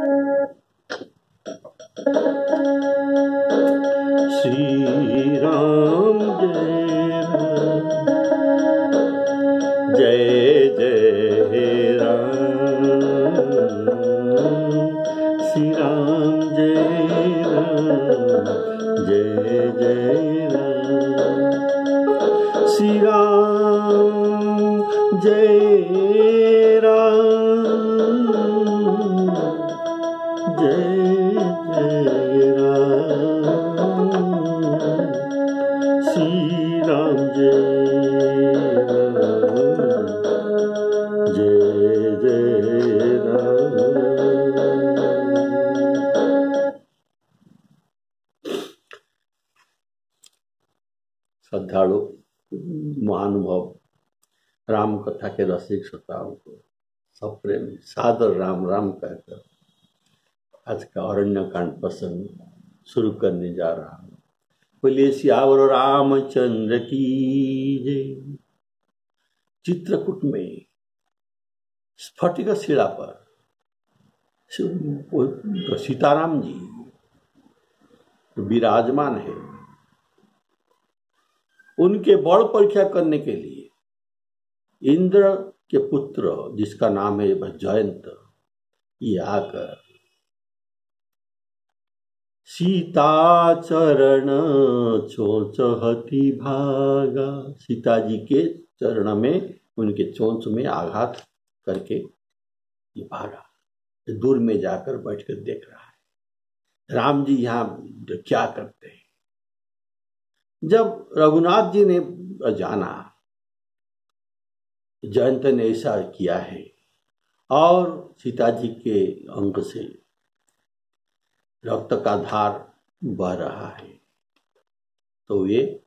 श्री राम जय जय राम, श्री राम जय राम, जय जय राम, श्री राम जय राम, जय जय राम, श्री राम जय राम, जय जय राम। श्रद्धालु महानुभाव राम कथा के रसिक श्रोताओं को सप्रेम सादर राम राम कहकर आज का अरण्य कांड प्रसंग शुरू करने जा रहा हूँ। बोलिए सियावर रामचंद्र की जय। चित्रकूट में स्फटिक शिला पर सीताराम जी विराजमान है। उनके बड़ परीक्षा करने के लिए इंद्र के पुत्र जिसका नाम है जयंत, ये आकर सीता चरण चोंचहति भागा, सीता जी के चरण में उनके चोंच में आघात करके ये भागा। दूर में जाकर बैठकर देख रहा है राम जी यहाँ क्या करते हैं। जब रघुनाथ जी ने जाना जयंत ने ऐसा किया है और सीता जी के अंग से रक्त का धार बह रहा है, तो ये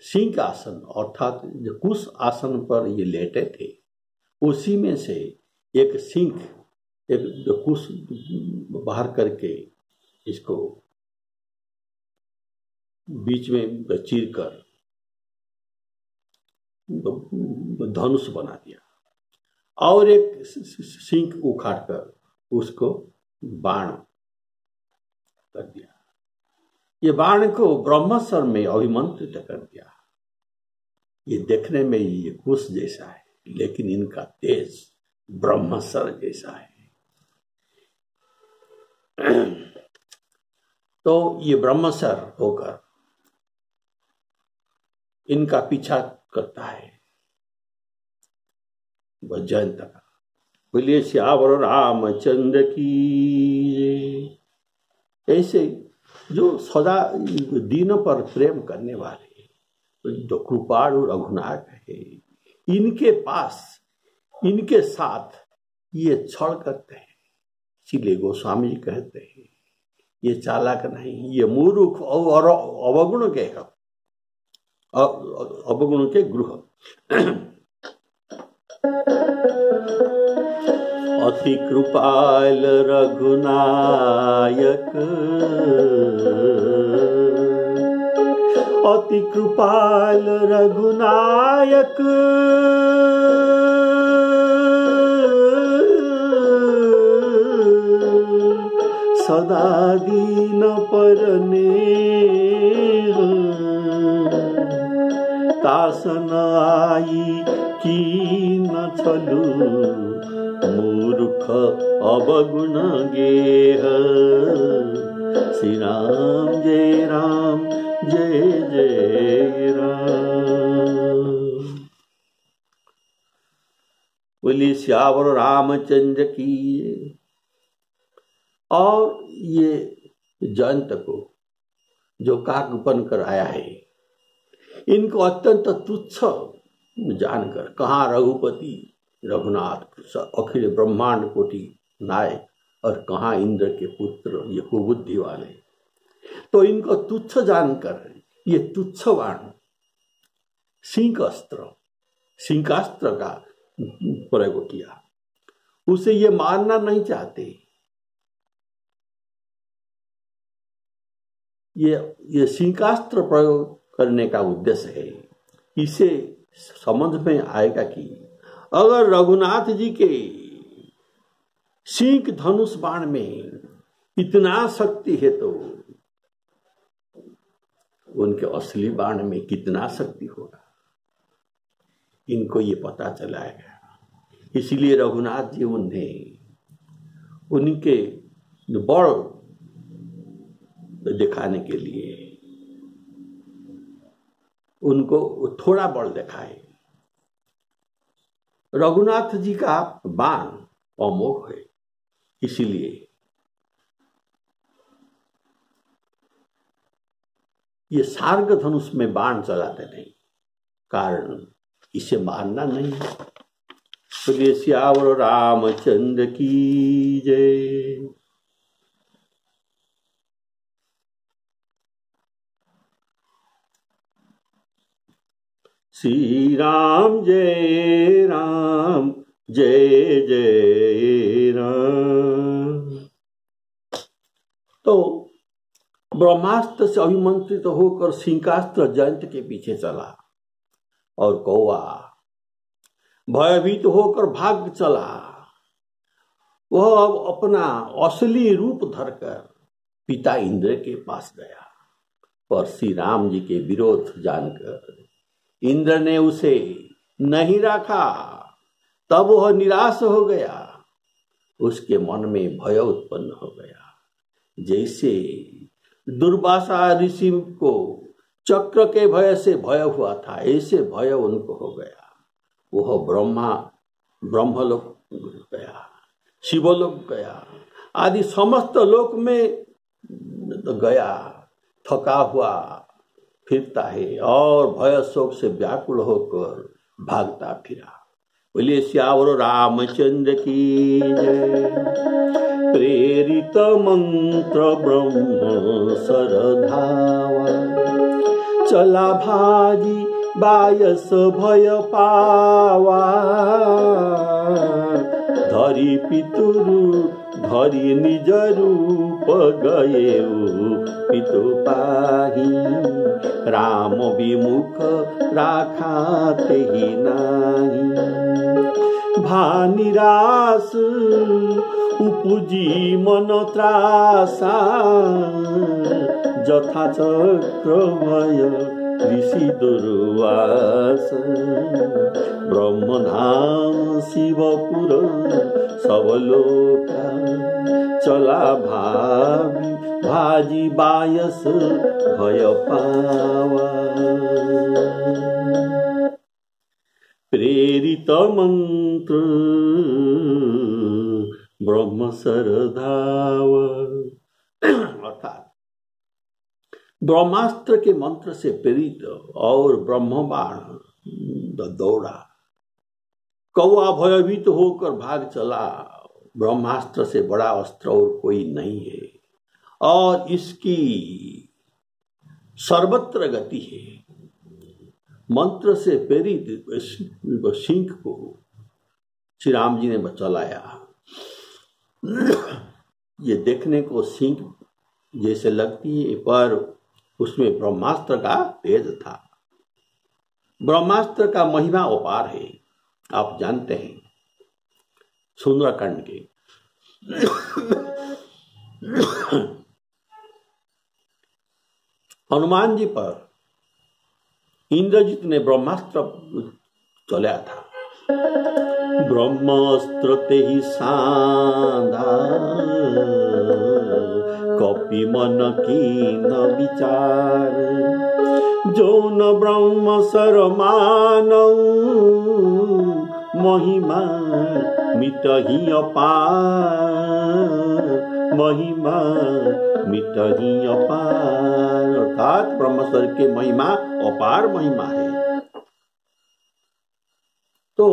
सिंह आसन अर्थात जो कुश आसन पर ये लेटे थे, उसी में से एक सिंह एक कुश बाहर करके इसको बीच में चीर कर धनुष बना दिया और एक सिंह उखाड़ कर उसको बाण कर दिया। ये बाण को ब्रह्मस्वर में अभिमंत्रित कर दिया। ये देखने में ये कुश जैसा है, लेकिन इनका तेज ब्रह्मस्वर जैसा है। तो ये ब्रह्मस्वर होकर इनका पीछा करता है जयंत का। बोलिए श्यावर रामचंद्र की। ऐसे जो सदा दीनों पर प्रेम करने वाले जो कृपाणु रघुनाथ है, इनके पास इनके साथ ये छल करते हैं। इसीलिए गोस्वामी जी कहते हैं ये चालाक नहीं, ये मूर्ख और अवगुण के अवगुण के गृह। अति कृपाल रघुनायक, अति कृपाल रघुनायक, सदा दीन परने तासन आई की न छलू, मूर्ख अवगुण गेह। श्री राम जय राम, जय जय राम। बोली श्यावर रामचंद्र की। और ये जयंत को जो काक बनकर आया है, इनको अत्यंत तुच्छ जानकर, कहाँ रघुपति रघुनाथ अखिल ब्रह्मांड कोटि नायक और कहाँ इंद्र के पुत्र ये कुबुद्धि वाले, तो इनको तुच्छ जानकर ये तुच्छ बाण सिंहास्त्र का प्रयोग किया। उसे ये मारना नहीं चाहते। ये सिंहास्त्र प्रयोग करने का उद्देश्य है। इसे समझ में आएगा कि अगर रघुनाथ जी के सिंह धनुष बाण में इतना शक्ति है तो उनके असली बाण में कितना शक्ति होगा, इनको ये पता चला है। इसलिए रघुनाथ जी उन्हें उनके बल दिखाने के लिए उनको थोड़ा बल दिखाए। रघुनाथ जी का बाण अमोघ है, इसलिए ये सार्ग धनुष में बाण चलाते नहीं, कारण इसे मारना नहीं। तो श्यावर रामचंद्र की जय। श्री राम जय राम जय जय राम। तो ब्रह्मास्त्र से अभिमंत्रित होकर सिंहास्त्र जयंत के पीछे चला और कौवा भयभीत होकर भाग चला। वह अब अपना असली रूप धरकर पिता इंद्र के पास गया, पर श्री राम जी के विरोध जानकर इंद्र ने उसे नहीं रखा। तब वह निराश हो गया, उसके मन में भय उत्पन्न हो गया। जैसे दुर्वासा ऋषि को चक्र के भय से भय हुआ था, ऐसे भय उनको हो गया। वह ब्रह्मलोक गया, शिवलोक गया, आदि समस्त लोक में गया, थका हुआ फिरता है और भय शोक से व्याकुल होकर भागता फिरा। बोलिए श्यावर रामचंद्र की जय। प्रेरित मंत्र ब्रह्म सरधावा, चला भाजी बायस भय पावा। धरी पितुरु धरी निज रूप गए पितु पाही। राम विमुख राखा तेहि नाही। भानिरास उपजी मन त्रासा। जथा चक्र भय ऋषि दुर्वास। ब्रह्मधाम शिवपुर सब लोका। चला भाजी बायस भय पावा। प्रेरित मंत्र ब्रह्म सरधाव। अर्थात ब्रह्मास्त्र के मंत्र से प्रेरित और ब्रह्म बाण दौड़ा। कौवा भयभीत होकर भाग चला। ब्रह्मास्त्र से बड़ा अस्त्र और कोई नहीं है और इसकी सर्वत्र गति है। मंत्र से प्रेरित सिंह को श्री राम जी ने चलाया। ये देखने को सिंह जैसे लगती है, पर उसमें ब्रह्मास्त्र का तेज था। ब्रह्मास्त्र का महिमा अपार है, आप जानते हैं। सुंदरकांड के हनुमान जी पर इंद्रजित ने ब्रह्मास्त्र चलाया था। ब्रह्मास्त्र ते ही सांधा। कपि मन की न विचार। जो न ब्रह्म सर मानौ। महिमा मिटहि अपार। महिमा मिटहि अपार। अर्थात ब्रह्मस्वर के महिमा अपार महिमा है। तो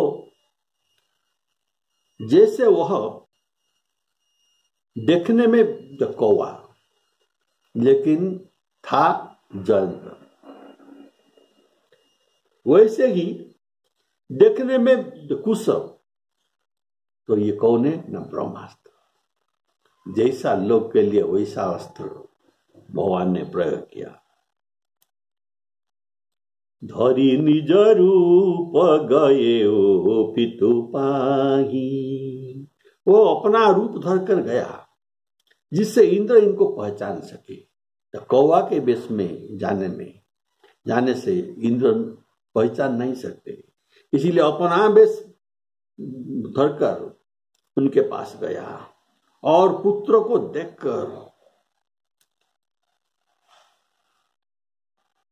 जैसे वह देखने में कौवा लेकिन था जंत, वैसे ही देखने में कुशल, तो ये कौन है न ब्रह्मास्त्र। जैसा लोक के लिए वैसा अस्त्र भगवान ने प्रयोग किया। धरी निज रूप गए पितु पाही। वो अपना रूप धर कर गया जिससे इंद्र इनको पहचान सके। तो कौवा के वेश में जाने से इंद्र पहचान नहीं सकते, इसीलिए अपना वेश धरकर उनके पास गया और पुत्र को देखकर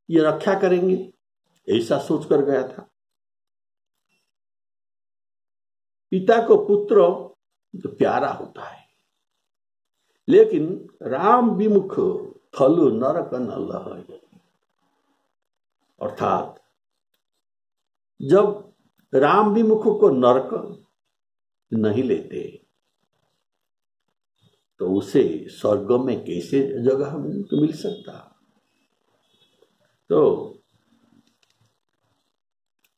ये रक्षा करेंगे ऐसा सोचकर गया था। पिता को पुत्र तो प्यारा होता है, लेकिन राम विमुख थलु नरक न लहै, अर्थात जब राम विमुख को नरक नहीं लेते तो उसे स्वर्ग में कैसे जगह मिल सकता। तो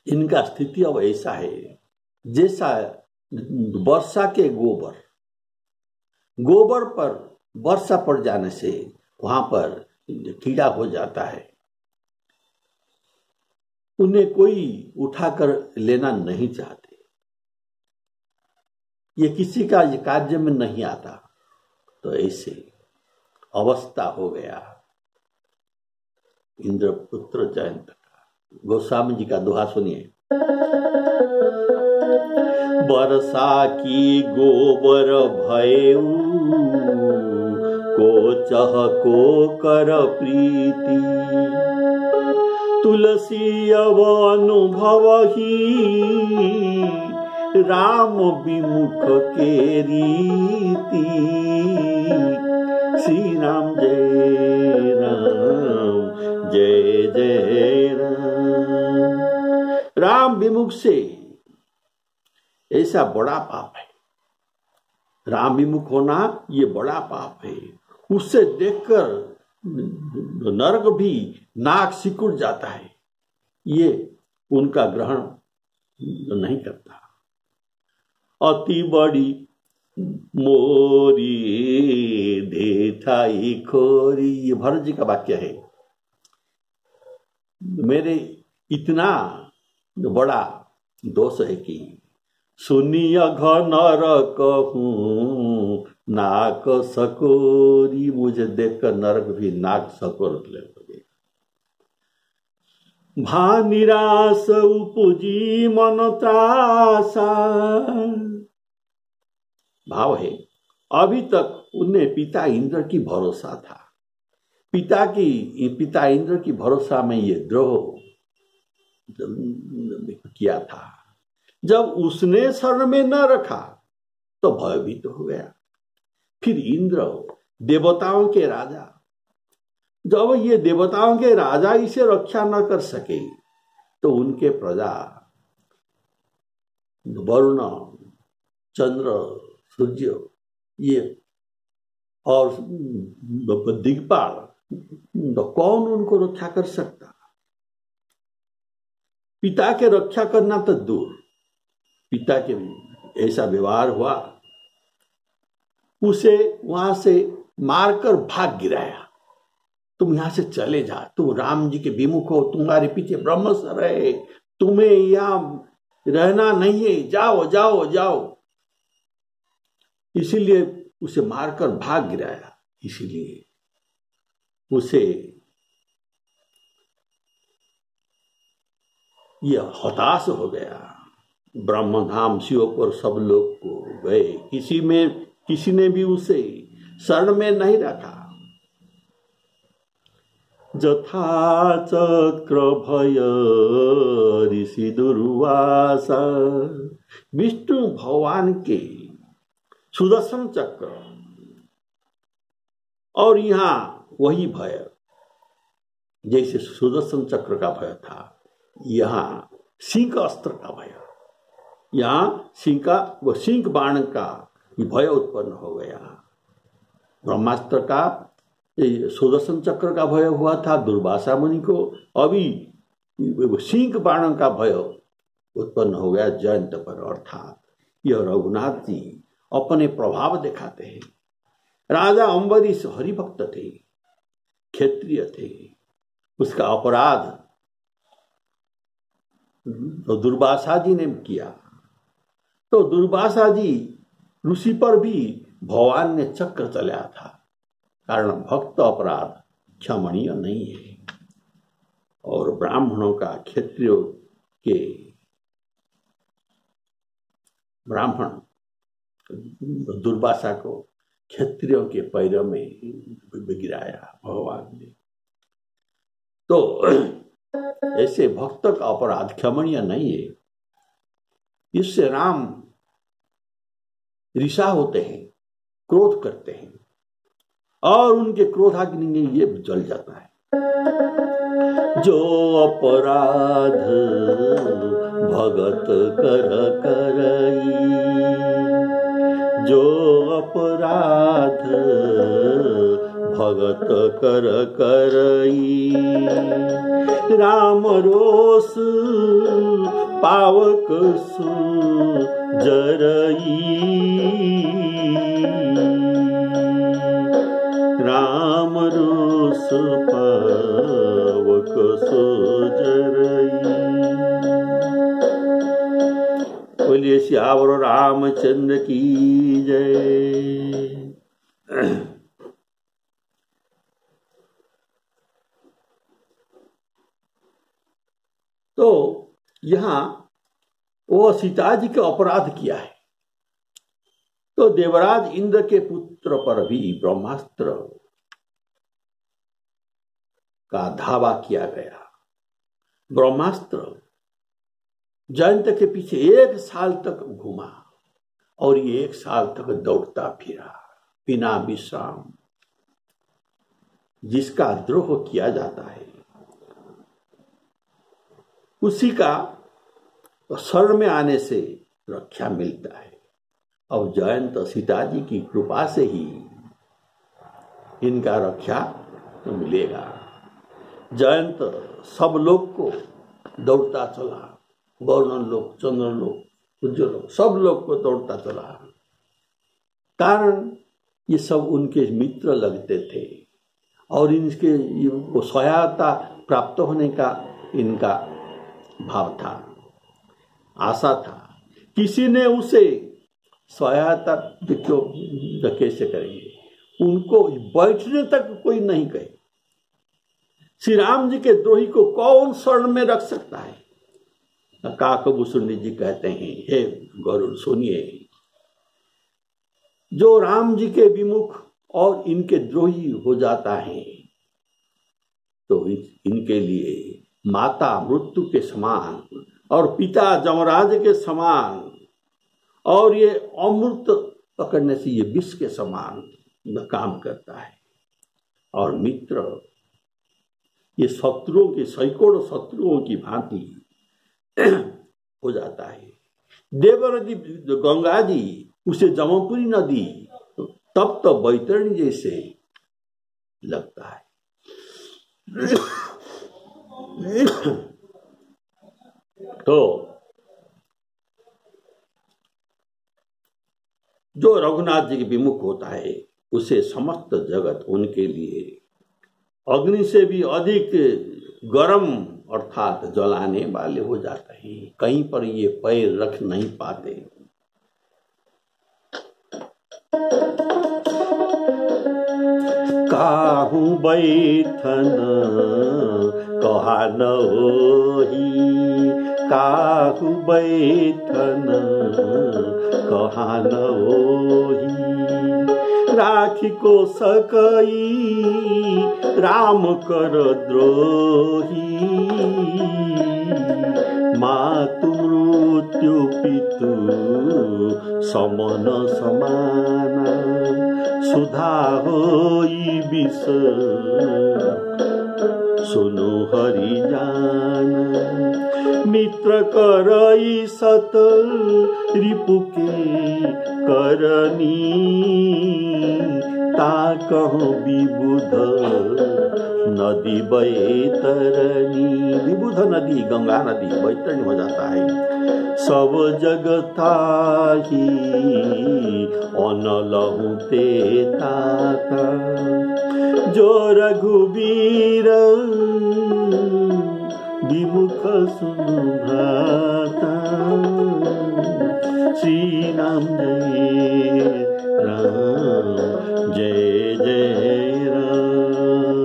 इनका स्थिति अब ऐसा है जैसा वर्षा के गोबर पर वर्षा पड़ जाने से वहां पर कीड़ा हो जाता है, उन्हें कोई उठाकर लेना नहीं चाहते, ये किसी का कार्य में नहीं आता। तो ऐसे अवस्था हो गया इंद्रपुत्र जयंत का। गोस्वामी जी का दोहा सुनिए। वर्षा की गोबर भयऊ को चह को कर प्रीति, तुलसी अव अनुभव ही राम विमुख के रीति। श्री राम जय राम जय जय राम। राम विमुख से ऐसा बड़ा पाप है, राम विमुख होना ये बड़ा पाप है। उससे देखकर नरक भी नाक सिकुड़ जाता है, ये उनका ग्रहण नहीं करता। अति बड़ी मोरी देठाई खोरी, ये भरत जी का वाक्य है। मेरे इतना बड़ा दोष है कि सुनिय घनर कहूं नाक सकोरी, मुझे देखकर नरक भी नाक सकोर लगे। भा निराश उपजी मन त्रासा, भाव है अभी तक उन्हें पिता इंद्र की भरोसा था, पिता इंद्र की भरोसा में ये द्रोह किया था। जब उसने शरण में न रखा तो भयभीत हो गया। फिर इंद्र देवताओं के राजा, जब ये देवताओं के राजा इसे रक्षा न कर सके तो उनके प्रजा वरुण, चंद्र, सूर्य ये और दिग्पाल, कौन उनको रक्षा कर सकता। पिता के रक्षा करना तो दूर, पिता के ऐसा व्यवहार हुआ, उसे वहां से मारकर भाग गिराया। तुम यहां से चले जा, तुम राम जी के विमुख हो, तुम्हारे पीछे ब्रह्मसर है, तुम्हें यहां रहना नहीं है, जाओ जाओ जाओ। इसीलिए उसे मारकर भाग गिराया। इसीलिए उसे यह हताश हो गया। ब्रह्मधाम शिवपुर सब लोग को गए, किसी ने भी उसे शरण में नहीं रखा। जथा चक्र भय ऋषि दुर्वासा, विष्णु भगवान के सुदर्शन चक्र और यहां वही भय, जैसे सुदर्शन चक्र का भय था, यहां सिंह अस्त्र का भय, यहां सिंह बाण का भय उत्पन्न हो गया। ब्रह्मास्त्र का, सुदर्शन चक्र का भय हुआ था दुर्वासा मुनि को, अभी सिंह बाण का भय उत्पन्न हो गया जयंत पर। अर्थात यह रघुनाथ जी अपने प्रभाव दिखाते हैं। राजा अम्बरीश हरिभक्त थे, क्षत्रिय थे, उसका अपराध तो दुर्वासा जी ने किया। तो दुर्वासा जी ऋषि पर भी भगवान ने चक्र चलाया था, कारण भक्त अपराध क्षमणीय नहीं है। और ब्राह्मणों का क्षत्रियों के ब्राह्मण दुर्वासा को क्षत्रियों के पैरों में गिराया भगवान ने। तो ऐसे भक्त का अपराध क्षमणीय नहीं है। इससे राम ऋषा होते हैं, क्रोध करते हैं, और उनके क्रोधाग्नि में ये जल जाता है। जो अपराध भगत कर करई, जो अपराध भगत कर करई, राम रोष पावक सु जरई, राम रोष पावक सु जरई। बोलिए सियावर रामचंद्र की जय। तो यहां वो सीता जी का अपराध किया है, तो देवराज इंद्र के पुत्र पर भी ब्रह्मास्त्र का धावा किया गया। ब्रह्मास्त्र जयंत के पीछे 1 साल तक घूमा, और ये 1 साल तक दौड़ता फिरा बिना विश्राम। जिसका द्रोह किया जाता है उसी का शरण में आने से रक्षा मिलता है। अब जयंत सीता जी की कृपा से ही इनका रक्षा तो मिलेगा। जयंत सब लोग को दौड़ता चला, गौरन लोग, चंद्र लोग, सूर्य लोग, सब लोग को दौड़ता चला। कारण ये सब उनके मित्र लगते थे, और इनके सहायता प्राप्त होने का इनका भाव था, आशा था। किसी ने उसे सहायता क्यों कैसे करेंगे, उनको बैठने तक कोई नहीं कहे। श्री राम जी के द्रोही को कौन शरण में रख सकता है? काकभूषुंडी जी कहते हैं, हे गरुड़ सुनिए, जो राम जी के विमुख और इनके द्रोही हो जाता है तो इनके लिए माता मृत्यु के समान और पिता जमराज के समान, और ये अमृत पकड़ने से ये विष के समान काम करता है। और मित्र ये शत्रुओं के सैकड़ों शत्रुओं की भांति हो जाता है। देवनदी गंगा जी उसे जमपुरी नदी तब तो बैतरणी जैसे लगता है। तो जो रघुनाथ जी के विमुख होता है उसे समस्त जगत उनके लिए अग्नि से भी अधिक गर्म अर्थात जलाने वाले हो जाते हैं। कहीं पर ये पैर रख नहीं पाते। काहू बैठन कहा न होही, काहू बैठन कहा न होही, राखी को सकई राम कर द्रोही, मातु मृत्यु पितु समन समान, सुधा होई विष सुनु हरि जान, मित्र करई सत रिपु के करनी, ता कहो विबुध नदी बैतरणी। विबुध नदी गंगा नदी बैतरणी हो जाता है। सब जगता ही अनलहु ते ताका, जो रघुबीर विमुख सुनु भ्राता श्री राम जय जय राम।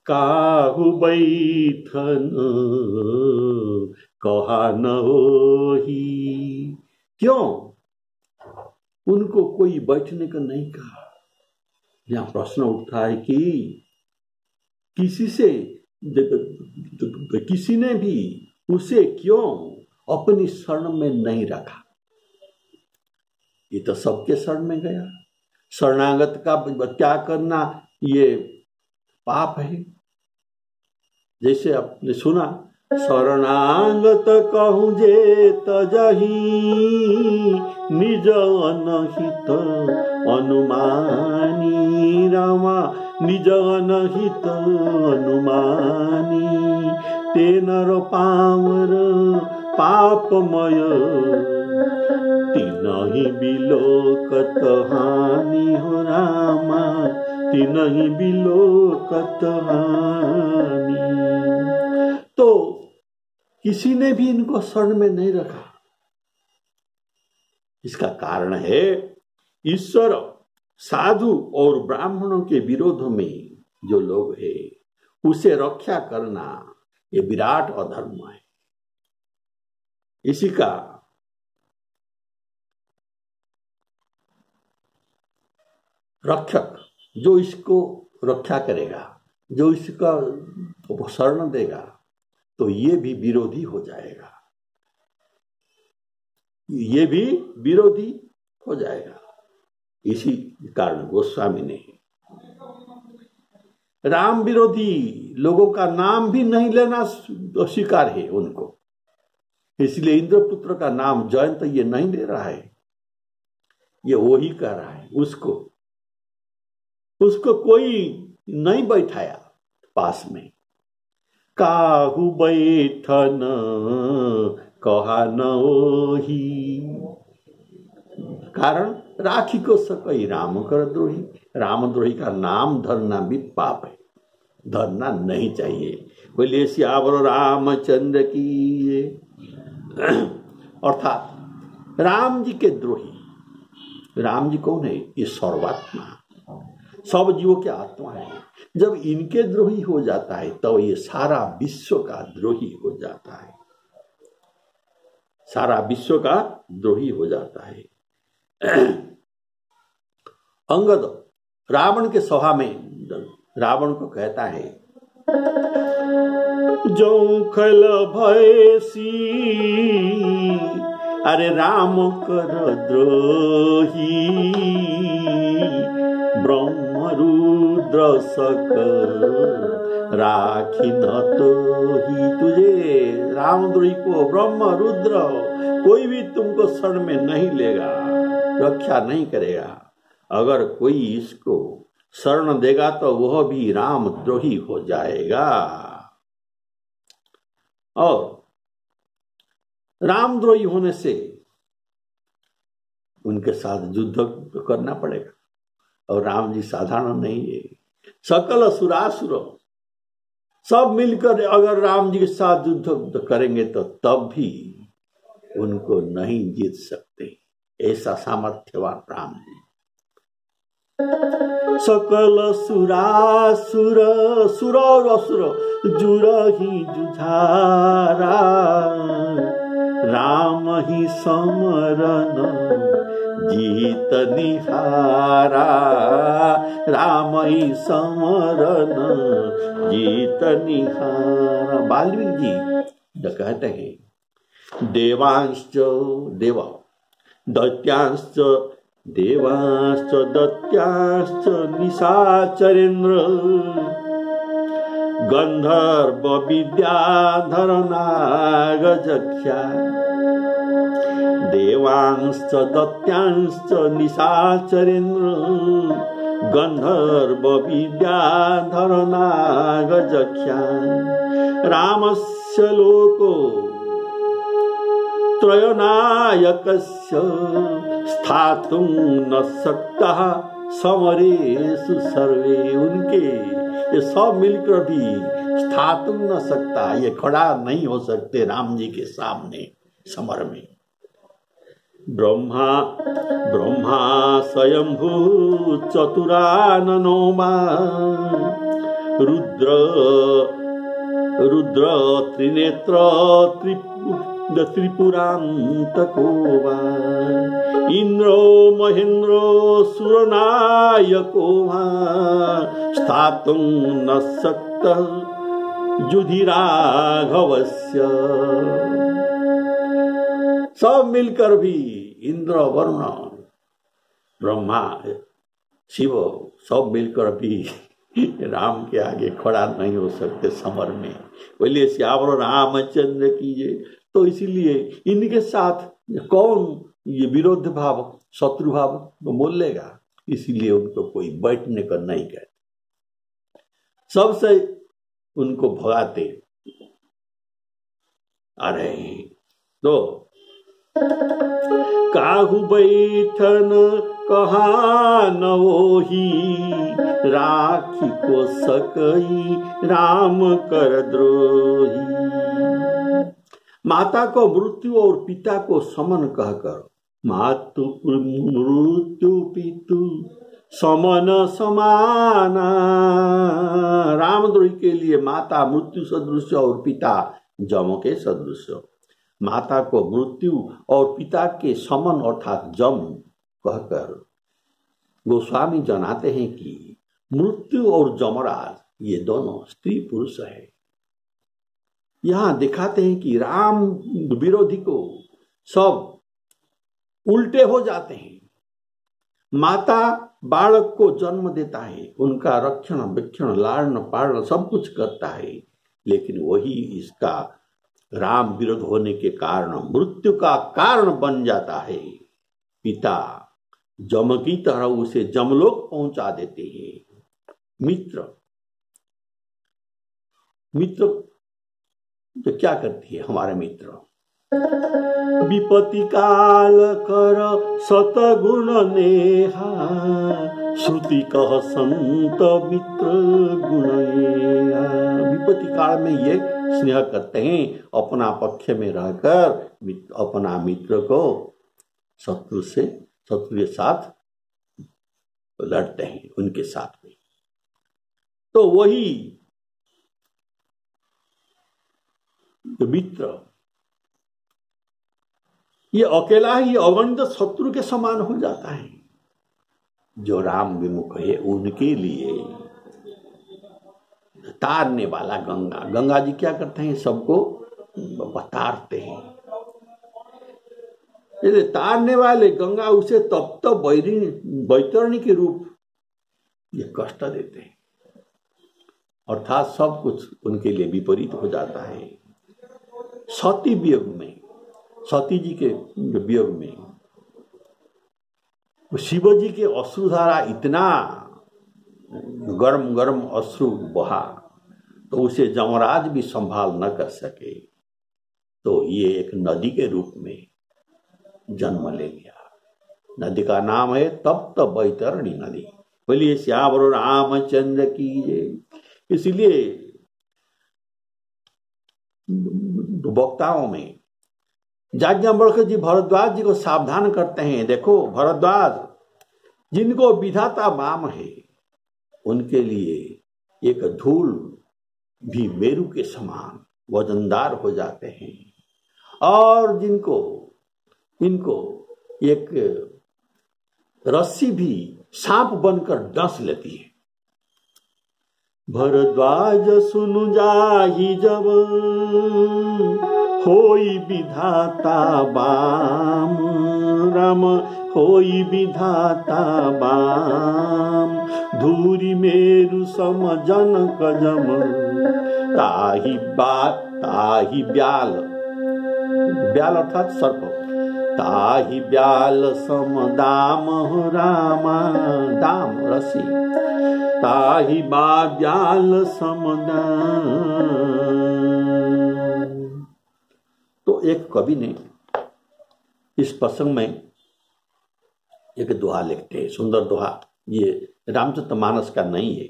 काहू बैठन कहा न होही, क्यों उनको कोई बैठने का नहीं कहा। यहां प्रश्न उठता है कि किसी ने भी उसे क्यों अपनी शरण में नहीं रखा। ये तो सबके शरण में गया। शरणागत का क्या करना ये पाप है। जैसे आपने सुना, शरणागत कहूँ जे तजही निज अनहित अनुमानी। रामा निज अनहित अनुमानी, ते नर पावर पापमय तिनहि बिलोकत हानि हो रामा, तिनहि बिलोकत हानि। तो किसी ने भी इनको शरण में नहीं रखा। इसका कारण है ईश्वर, साधु और ब्राह्मणों के विरोध में जो लोग हैं उसे रक्षा करना ये विराट अधर्म है। इसी का रक्षक जो इसको रक्षा करेगा, जो इसका शरण देगा, तो ये भी विरोधी हो जाएगा, ये भी विरोधी हो जाएगा। इसी कारण गोस्वामी ने राम विरोधी लोगों का नाम भी नहीं लेना स्वीकार है उनको। इसलिए इंद्रपुत्र का नाम जयंत ये नहीं ले रहा है, ये वो ही कह रहा है। उसको कोई नहीं बैठाया पास में। काहू बैठन कहा न ओही, कारण राखी को सकई राम कर द्रोही। रामद्रोही का नाम धरना भी पाप है, धरना नहीं चाहिए। बोलिए सियावर रामचंद्र की। अर्थात राम जी के द्रोही। राम जी कौन है? ये सर्वात्मा, सब जीवों की आत्मा है। जब इनके द्रोही हो जाता है तो ये सारा विश्व का द्रोही हो जाता है, सारा विश्व का द्रोही हो जाता है। अंगद रावण के सभा में रावण को कहता है, जो खल भयसी अरे राम कर द्रोही, ब्रह्म रुद्र सक राखी न तो ही। तुझे रामद्रोही को ब्रह्म रुद्र कोई भी तुमको शरण में नहीं लेगा, रक्षा नहीं करेगा। अगर कोई इसको शरण देगा तो वह भी रामद्रोही हो जाएगा और रामद्रोही होने से उनके साथ युद्ध करना पड़ेगा। और राम जी साधारण नहीं है, सकल असुरासुर सब मिलकर अगर राम जी के साथ युद्ध करेंगे तो तब भी उनको नहीं जीत सकते। ऐसा सामर्थ्यवान राम जी। सकल सुरासुर सुर और असुर जुरही जुझारा, राम ही समरन जीत निहारा, राम ही समरन जीत निहारा। वाल्मीकि जी कहते हैं, देवांश्च देवा दैत्यांश्च देवांश्च दैत्यांश्च निशाचरेन्द्र, गंधर्व विद्याधर नागजख्या, देवांश्च दैत्यांश्च निशाचरेन्द्र, गंधर्व विद्याधर नागजख्या, रामस्य लोको त्रयनायकस्य स्थातुं न शक्तः समरेषु सर्वे, उनके ये सब मिलकर भी स्थातुं न सकता, ये खड़ा नहीं हो सकते राम जी के सामने समर में। ब्रह्मा ब्रह्मा स्वयंभू चतुराननो रुद्र रुद्र त्रिनेत्र त्रिपुरांतको वा, इंद्रो महेंद्रो सुरनायको वा, स्थातुं न शक्तः युधिराघवस्य। सब मिलकर भी इंद्र वरुण ब्रह्मा शिव सब मिलकर भी राम के आगे खड़ा नहीं हो सकते समर में। बोलिए श्यावर रामचंद्र की जय। तो इसीलिए इनके साथ कौन ये विरोध भाव शत्रु भाव तो बोल लेगा, इसीलिए उनको कोई बैठने का नहीं कहते, सबसे उनको भगाते आ रहे हैं। तो काहू बैठन कहा न वोही, राखी को सकई राम कर द्रोही। माता को मृत्यु और पिता को समन कहकर, मातु मृत्यु पितु समन समाना। रामद्रोही के लिए माता मृत्यु सदृश और पिता जम के सदृश। माता को मृत्यु और पिता के समन अर्थात जम कहकर गोस्वामी जनाते हैं कि मृत्यु और जमराज ये दोनों स्त्री पुरुष है। यहां दिखाते हैं कि राम विरोधी को सब उल्टे हो जाते हैं। माता बालक को जन्म देता है, उनका रक्षण भिक्षण लाड़न पालन सब कुछ करता है, लेकिन वही इसका राम विरोध होने के कारण मृत्यु का कारण बन जाता है। पिता जम की तरह उसे जमलोक पहुंचा देते हैं। मित्र मित्र तो क्या करती है हमारे मित्र? विपत्ति काल कर सतगुण नेहा, श्रुति कह संत मित्र गुण। विपत्ति काल में ये स्नेह करते हैं, अपना पक्ष में रहकर अपना मित्र को शत्रु के साथ लड़ते हैं, उनके साथ में। तो वही मित्र ये अकेला ही अगणित शत्रु के समान हो जाता है। जो राम विमुख है उनके लिए तारने वाला गंगा जी क्या करते हैं? सबको तारते हैं। यदि तारने वाले गंगा उसे तब तो बैतरणी के रूप ये कष्ट देते हैं, अर्थात सब कुछ उनके लिए विपरीत हो जाता है। सती वियोग में, सती जी के वियोग में शिव जी के अश्रुधारा इतना गर्म गर्म अश्रु बहा तो उसे जमराज भी संभाल न कर सके, तो ये एक नदी के रूप में जन्म ले लिया। नदी का नाम है तप्त बैतरणी नदी। बोलिए श्यावर रामचंद्र की जय। इसलिए वक्ताओं में याज्ञवल्क्य जी भरद्वाज जी को सावधान करते हैं, देखो भरद्वाज, जिनको विधाता वाम है उनके लिए एक धूल भी मेरू के समान वजनदार हो जाते हैं, और इनको एक रस्सी भी सांप बनकर डस लेती है। भरद्वाज सुनु जाहि जब, होई विधाता बाम। राम होई विधाता बाम, धूरी मेरु सम जनक जम। ताहि ब्याल, ब्याल अर्थात सर्प, ताहि ब्याल सम दाम रामा। दाम रसी, ताहि ब्याल सम दाम। तो एक कवि ने इस प्रसंग में एक दोहा लिखते हैं, सुंदर दोहा। ये रामचरितमानस का नहीं है।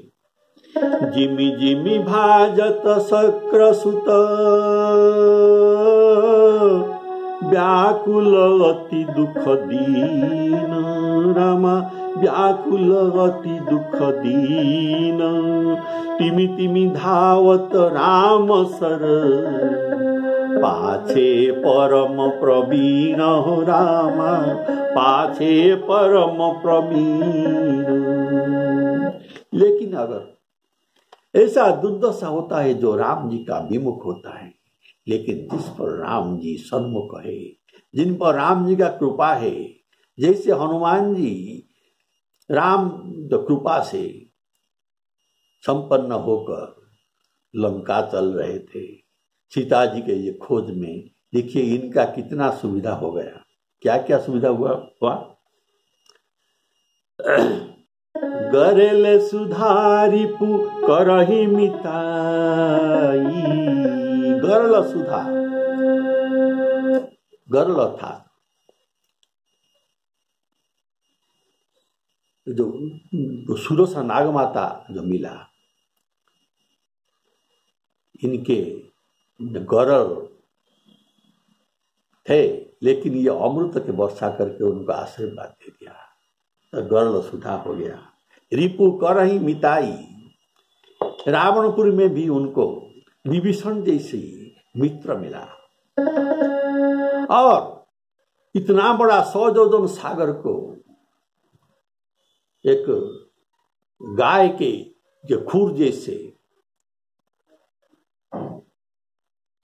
जिमि जिमि भाजत शक्रसुत व्याकुल अति दुख दीन, रामा व्याकुल अति दुख दीन, तिमि तिमि धावत राम सर, पाछे परम प्रवीण हो रामा, पाछे परम प्रवीण। लेकिन अगर ऐसा दुर्दशा होता है जो राम जी का विमुख होता है, लेकिन जिस पर राम जी सन्मुख है, जिन पर राम जी का कृपा है, जैसे हनुमान जी राम कृपा से संपन्न होकर लंका चल रहे थे सीता जी के ये खोज में, देखिए इनका कितना सुविधा हो गया। क्या क्या सुविधा हुआ? गरेले सुधारिपु करहि मिताई, गरल सुधा, गरल था जो सुरसा नागमाता जो मिला, इनके गरल थे, लेकिन ये अमृत के वर्षा करके उनको आशीर्वाद दे दिया, तो गरल सुधा हो गया। रिपु करहि मिताई, रावणपुर में भी उनको विभीषण जैसी मित्र मिला, और इतना बड़ा 100 योजन सागर को एक गाय के जो खूर जैसे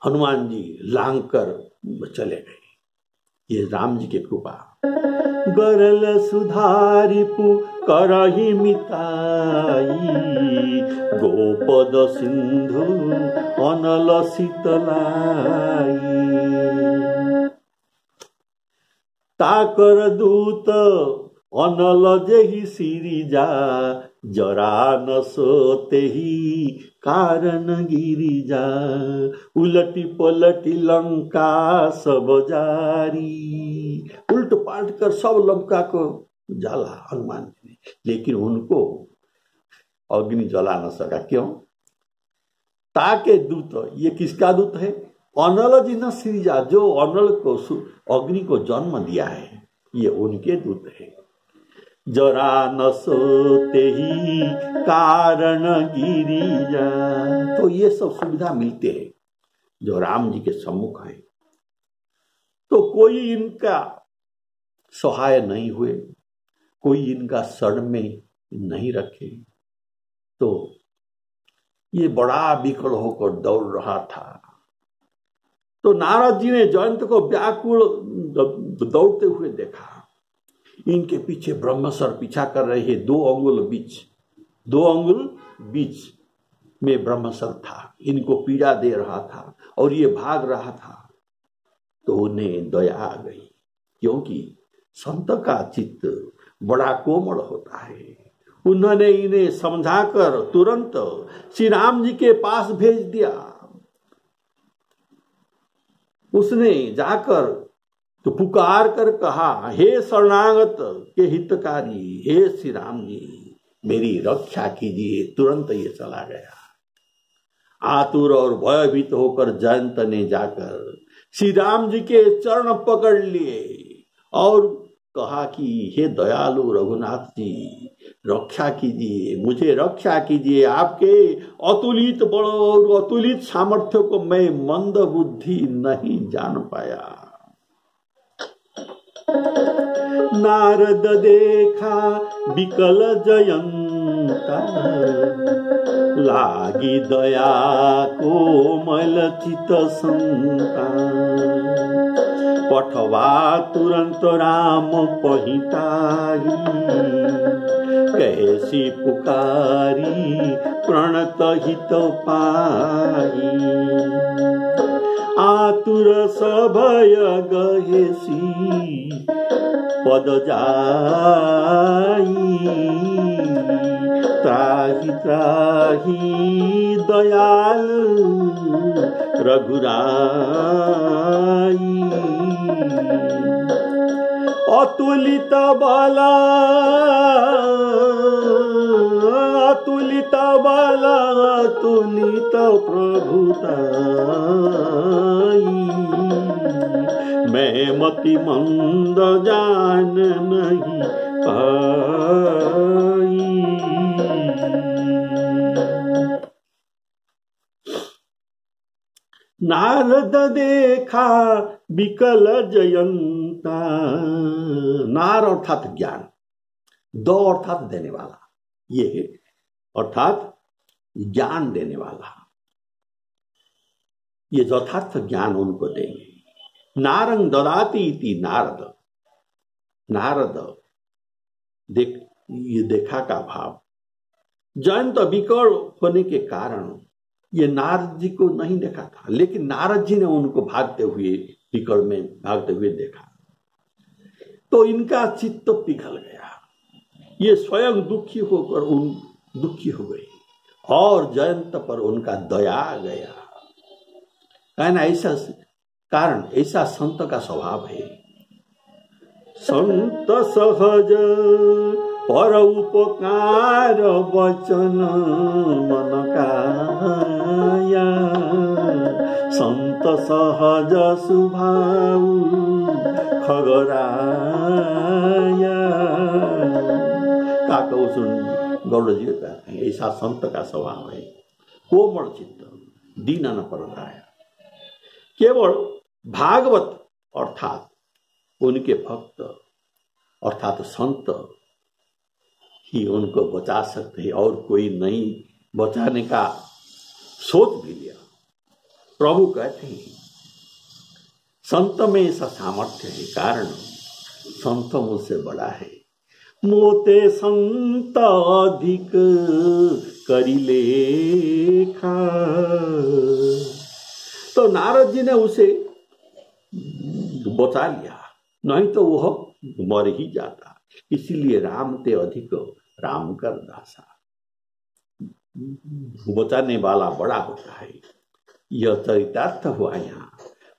हनुमान जी लांग कर चले गए। ये राम जी की कृपा। गरल सुधारिपु करहि मिताई, गोपद सिंधु अनल शीतलाई, ताकर दूत अनल जेहि सिरिजा, जरा न सोते ही कारण गिरिजा, उलटी पलटी लंका सब जारी, उल्ट पाल्ट कर सब लंका को जला हनुमान जी ने, लेकिन उनको अग्नि जला न सका। क्यों? ताके दूत, ये किसका दूत है? अनल जी न सिरिजा, जो अनल को अग्नि को जन्म दिया है, ये उनके दूत है। जरा न सोते ही कारण गिरिजा, तो ये सब सुविधा मिलते हैं जो राम जी के सम्मुख है। तो कोई इनका सहाय नहीं हुए, कोई इनका शरण में नहीं रखे, तो ये बड़ा विकल होकर दौड़ रहा था। तो नारद जी ने जयंत को व्याकुल दौड़ते हुए देखा। इनके पीछे ब्रह्मसर पीछा कर रहे हैं, 2 अंगुल बीच में ब्रह्मसर था, इनको पीड़ा दे रहा था और ये भाग रहा था। तो उन्हें दया आ गई, क्योंकि संत का चित्त बड़ा कोमल होता है। उन्होंने इन्हें समझाकर तुरंत श्री राम जी के पास भेज दिया। उसने जाकर तो पुकार कर कहा, हे शरणागत के हितकारी, हे श्री राम जी मेरी रक्षा कीजिए। तुरंत ये चला गया। आतुर और भयभीत होकर जयंत ने जाकर श्री राम जी के चरण पकड़ लिए और कहा कि हे दयालु रघुनाथ जी, रक्षा कीजिए, मुझे रक्षा कीजिए। आपके अतुलित बल और अतुलित सामर्थ्य को मैं मंद बुद्धि नहीं जान पाया। नारद देखा विकल जयंता, लागी दया कोमल चित संता। पठवा तुरंत राम पहिताही, कैसी पुकारी प्रणत हित पाही। आतुर सभय गहेसी पद जाई, त्राहि त्राहि दयाल रघुराई। अतुलित बला अतुलित बला अतुलित प्रभुताई, मैं मति मंद जान नहीं पाई। नारद देखा विकल जयंता, नार अर्थात ज्ञान, द अर्थात देने वाला, ये अर्थात ज्ञान देने वाला, ये यथार्थ ज्ञान उनको देंगे। नारंग ददाति इति नारद, नारद ये देखा का भाव, जयंत विकल होने के कारण ये नारद जी को नहीं देखा था, लेकिन नारद जी ने उनको भागते हुए विकल में भागते हुए देखा, तो इनका चित्त पिघल गया। ये स्वयं दुखी होकर दुखी हो गई और जयंत पर उनका दया आ गया। कहना ऐसा कारण, ऐसा संत का स्वभाव है। संत सहज पर उपकार वचन मन काया, संत सहज सुभाव खगराया। काका सुन गौड़ जी कहते हैं ऐसा संत का स्वभाव है। कोमल चित्त दीना न परदाया। केवल भागवत अर्थात उनके भक्त अर्थात संत ही उनको बचा सकते हैं, और कोई नहीं बचाने का सोच भी लिया। प्रभु कहते हैं संत में ऐसा सामर्थ्य है, कारण संत मुझसे बड़ा है। मोते संत अधिक करी लेखा, तो नारद जी ने उसे बचा लिया, नहीं तो वह मर ही जाता। इसीलिए राम ते अधिक राम कर दासा, बचाने वाला बड़ा होता है। यह चरितार्थ हुआ यहाँ।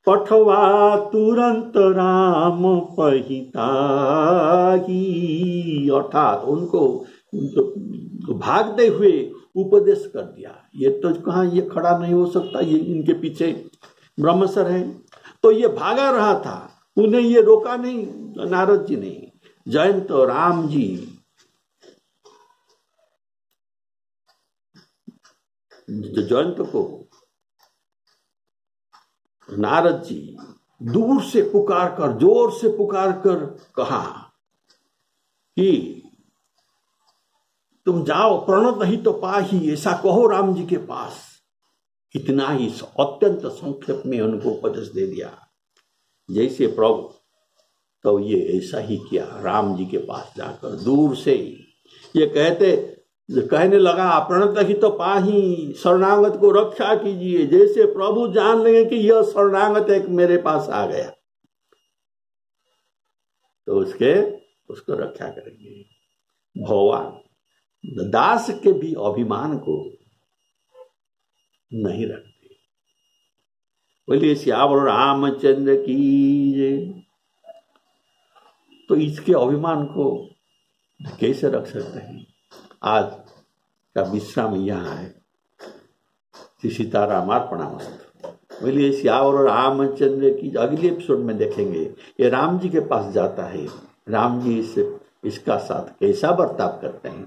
पठवा तुरंत राम पहिताही, अर्थात उनको भागते हुए उपदेश कर दिया। ये तो कहाँ ये खड़ा नहीं हो सकता, ये इनके पीछे ब्रह्मसर है, तो ये भागा रहा था, उन्हें ये रोका नहीं नारद जी ने। जयंत राम जी जयंत को नारद जी दूर से पुकार कर, जोर से पुकार कर कहा कि तुम जाओ, प्रणत ही तो पाही, ऐसा कहो राम जी के पास। इतना ही अत्यंत संक्षेप में उनको उपदेश दे दिया। जैसे प्रभु तो ये ऐसा ही किया, राम जी के पास जाकर दूर से ये कहने लगा प्रणत ही तो पाही, शरणागत को रक्षा कीजिए। जैसे प्रभु जान लेंगे कि यह शरणागत एक मेरे पास आ गया तो उसको रक्षा करेंगे। भगवान दास के भी अभिमान को नहीं रखते। बोलिए श्यावर रामचंद्र की जय। तो इसके अभिमान को कैसे रख सकते हैं? आज का विश्राम यहाँ है। श्री सीतारामार्पणामस्तु। बोलिए श्यावर रामचंद्र की। अगले एपिसोड में देखेंगे ये राम जी के पास जाता है, राम जी इसका साथ कैसा बर्ताव करते हैं।